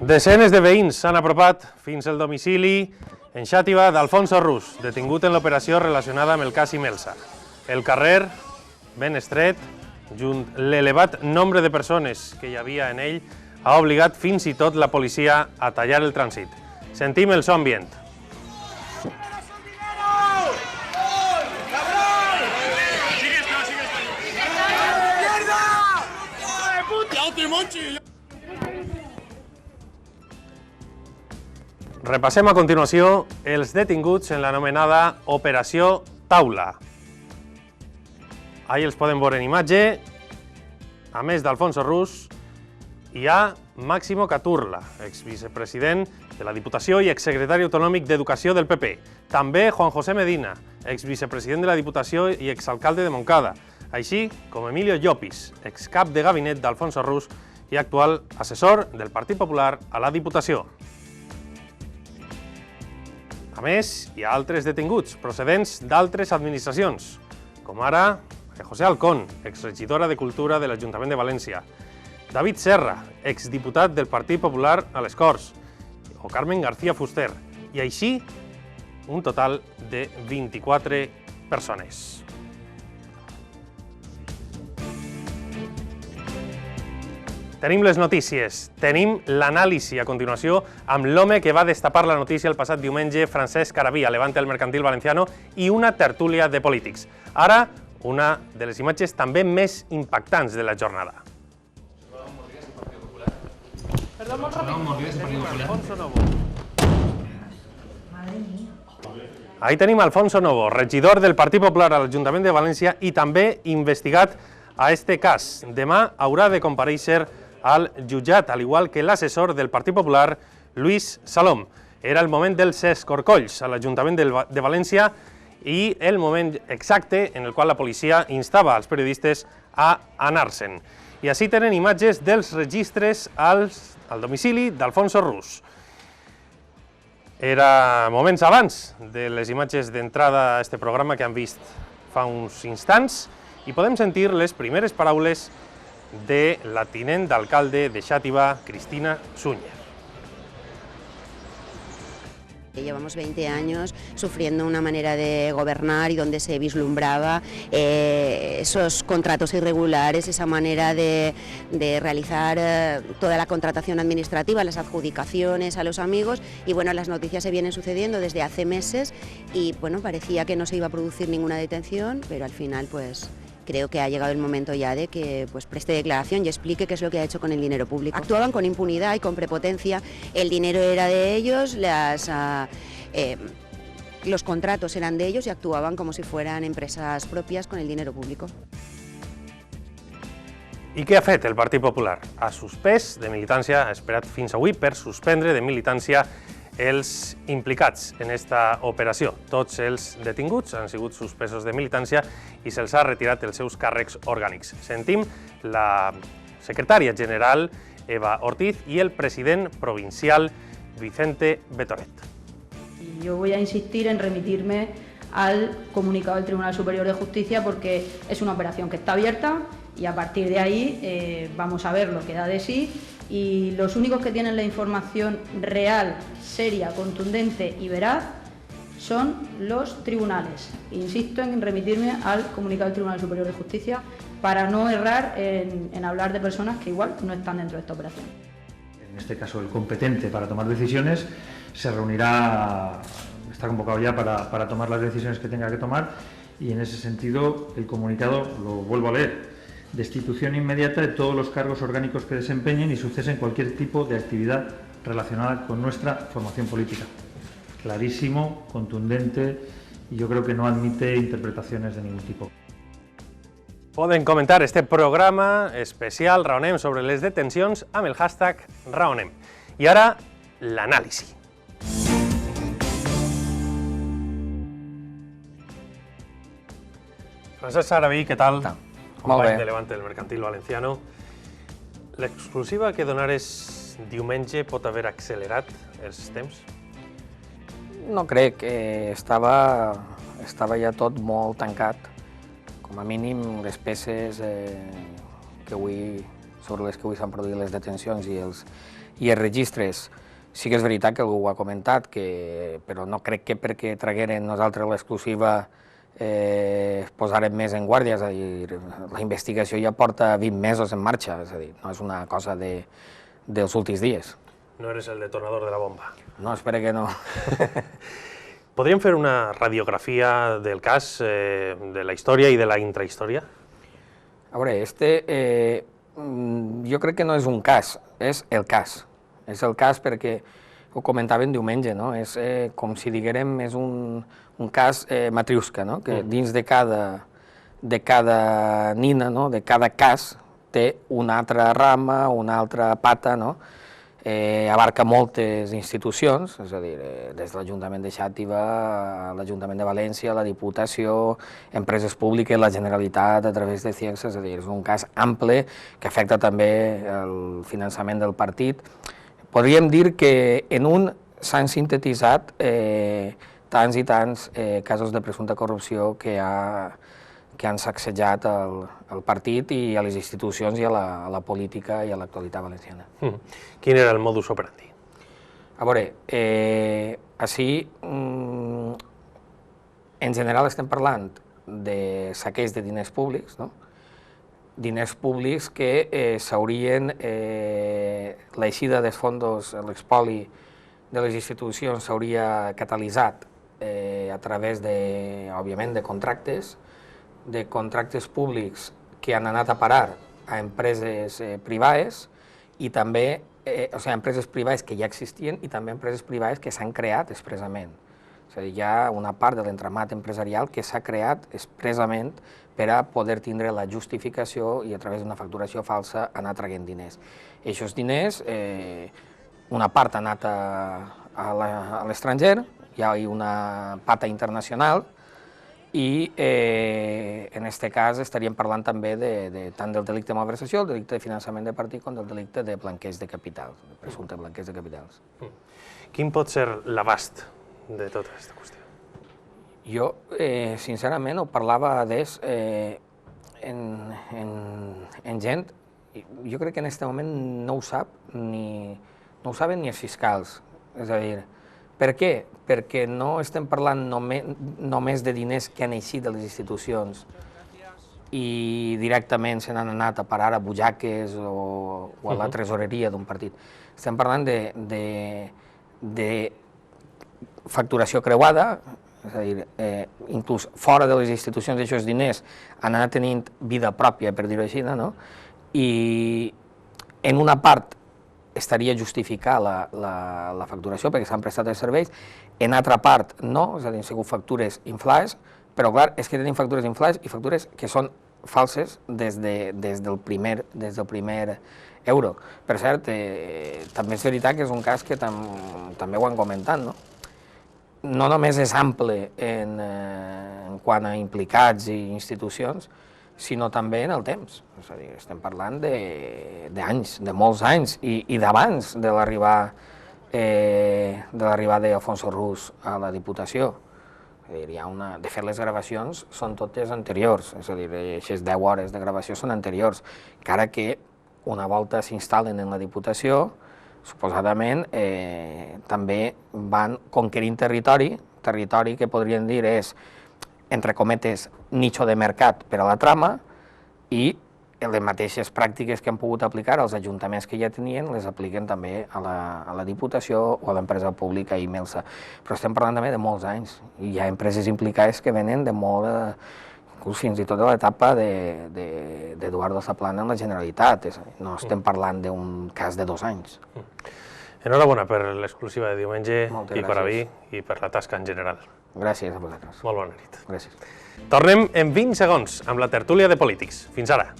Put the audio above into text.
Desenes de veïns s'han apropat fins al domicili en Xàtiva d'Alfonso Rus, detingut en l'operació relacionada amb el cas Imelsa. El carrer, ben estret, junt l'elevat nombre de persones que hi havia en ell, ha obligat fins i tot la policia a tallar el trànsit. Sentim el so ambient. Repassem a continuació els detinguts en l'anomenada Operació Taula. Ahí els podem veure en imatge. A més d'Alfonso Rus, hi ha Máximo Caturla, exvicepresident de la Diputació i exsecretari autonòmic d'Educació del PP. També Juan José Medina, exvicepresident de la Diputació i exalcalde de Montcada, així com Emilio Llopis, excap de gabinet d'Alfonso Rus i actual assessor del Partit Popular a la Diputació. A més, hi ha altres detinguts procedents d'altres administracions, com ara María José Alcón, exregidora de Cultura de l'Ajuntament de València, David Serra, exdiputat del Partit Popular a les Corts, o Carmen García Fuster, i així un total de 24 persones. Tenim les notícies, tenim l'anàlisi a continuació amb l'home que va destapar la notícia el passat diumenge, Francesc Arabí, a Levante el Mercantil Valenciano, i una tertúlia de polítics. Ara, una de les imatges també més impactants de la jornada. Ahí tenim Alfonso Novo, regidor del Partit Popular a l'Ajuntament de València i també investigat a este cas. Demà haurà de comparèixer al jutjat, al igual que l'assessor del Partit Popular, Lluís Salom. Era el moment dels escorcolls a l'Ajuntament de València i el moment exacte en el qual la policia instava als periodistes a anar-se'n. I així tenen imatges dels registres al domicili d'Alfonso Rus. Era moments abans de les imatges d'entrada a este programa que han vist fa uns instants i podem sentir les primeres paraules de la tinent d'alcalde de Xàtiva, Cristina Súñer. Llevamos 20 años sufriendo una manera de gobernar y donde se vislumbraba esos contratos irregulares, esa manera de realizar toda la contratación administrativa, las adjudicaciones a los amigos, y bueno, las noticias se vienen sucediendo desde hace meses y bueno, parecía que no se iba a producir ninguna detención, pero al final pues creo que ha llegado el momento ya de que pues, preste declaración y explique qué es lo que ha hecho con el dinero público. Actuaban con impunidad y con prepotencia, el dinero era de ellos, los contratos eran de ellos y actuaban como si fueran empresas propias con el dinero público. I què ha fet el Partit Popular? Ha suspès de militància, ha esperat fins avui per suspendre de militància els implicats en esta operació. Tots els detinguts han sigut suspesos de militància i se'ls ha retirat els seus càrrecs orgànics. Sentim la secretària general Eva Ortiz i el president provincial Vicente Betoret. Yo voy a insistir en remitirme al comunicado del Tribunal Superior de Justicia porque es una operación que está abierta y a partir de ahí vamos a ver lo que da de sí. Y los únicos que tienen la información real, seria, contundente y veraz son los tribunales. Insisto en remitirme al comunicado del Tribunal Superior de Justicia para no errar en hablar de personas que igual no están dentro de esta operación. En este caso, el competente para tomar decisiones se reunirá, está convocado ya para tomar las decisiones que tenga que tomar, y en ese sentido el comunicado, lo vuelvo a leer: destitución inmediata de todos los cargos orgánicos que desempeñen y su cese en cualquier tipo de actividad relacionada con nuestra formación política. Clarísimo, contundente, y yo creo que no admite interpretaciones de ningún tipo. Poden comentar este programa especial Raonem sobre les detencions amb el hashtag Raonem. I ara, l'anàlisi. Francesc Arabí, què tal? Company de Levante del Mercantil Valenciano. L'exclusiva que donares diumenge pot haver accelerat els temps? No crec, estava ja tot molt tancat. Com a mínim les peces que avui sobre les que avui s'han produït les detencions i els registres. Sí que és veritat que algú ho ha comentat, però no crec que perquè tragueren nosaltres l'exclusiva posarem més en guàrdia, és a dir, la investigació ja porta 20 mesos en marxa, és a dir, no és una cosa dels últims dies. No eres el detonador de la bomba. No, espero que no. Podríem fer una radiografia del cas, de la història i de la intrahistòria? A veure, jo crec que no és un cas, és el cas. És el cas perquè ho comentàvem diumenge, no? És com si diguérem, és un cas matriusca, no? Que dins de cada nina, no? De cada cas, té una altra rama, una altra pata, no? Abarca moltes institucions, és a dir, des de l'Ajuntament de Xàtiva, l'Ajuntament de València, la Diputació, empreses públiques, la Generalitat a través de CIEX, és a dir, és un cas ample que afecta també el finançament del partit. Podríem dir que en un s'han sintetitzat tants i tants casos de presumpta corrupció que han sacsejat el partit i a les institucions i a la política i a l'actualitat valenciana. Quin era el modus operandi? A veure, així, en general estem parlant de saqueig de diners públics, no? Diners públics que s'haurien, l'eixida dels fons, l'expoli de les institucions s'hauria catalitzat a través, òbviament, de contractes públics que han anat a parar a empreses privades i també, o sigui, empreses privades que ja existien i també empreses privades que s'han creat expressament. És a dir, hi ha una part de l'entramat empresarial que s'ha creat expressament per a poder tindre la justificació i a través d'una facturació falsa anar traient diners. Aquests diners, una part ha anat a l'estranger, hi ha una pata internacional i en aquest cas estaríem parlant també tant del delicte de malversació, el delicte de finançament de partit, com del delicte de blanqueig de capitals, de presumpte blanqueig de capitals. Quin pot ser l'abast de tota aquesta qüestió? Jo, sincerament, ho parlava en gent, jo crec que en aquest moment no ho saben ni els fiscals. És a dir, per què? Perquè no estem parlant només de diners que han eixit de les institucions i directament se n'han anat a parar a butxaques o a la tresoreria d'un partit. Estem parlant de facturació creuada, és a dir, inclús fora de les institucions d'aquests diners han anat tenint vida pròpia, per dir-ho així, no? I en una part estaria justificada la facturació perquè s'han prestat els serveis, en altra part no, és a dir, han sigut factures inflades, però clar, és que tenim factures inflades i factures que són falses des del primer euro. Per cert, també és veritat que és un cas que també ho han comentat, no? No només és ample en quant a implicats i institucions, sinó també en el temps. És a dir, estem parlant d'anys, de molts anys, i d'abans de l'arribada d'Alfonso Rus a la Diputació. De fet, les gravacions són totes anteriors, és a dir, aquestes 10 hores de gravació són anteriors, encara que una volta s'instal·len en la Diputació, suposadament també van conquerint territori que podríem dir és, entre cometes, nicho de mercat per a la trama i les mateixes pràctiques que han pogut aplicar als ajuntaments que ja tenien les apliquen també a la Diputació o a l'empresa pública Imelsa. Però estem parlant també de molts anys i hi ha empreses implicades que venen de molt, fins i tot de l'etapa d'Eduardo Zaplana en la Generalitat. No estem parlant d'un cas de 2 anys. Enhorabona per l'exclusiva de diumenge i per avui i per la tasca en general. Gràcies a vosaltres. Molt bona nit. Gràcies. Tornem en 20 segons amb la tertúlia de polítics. Fins ara.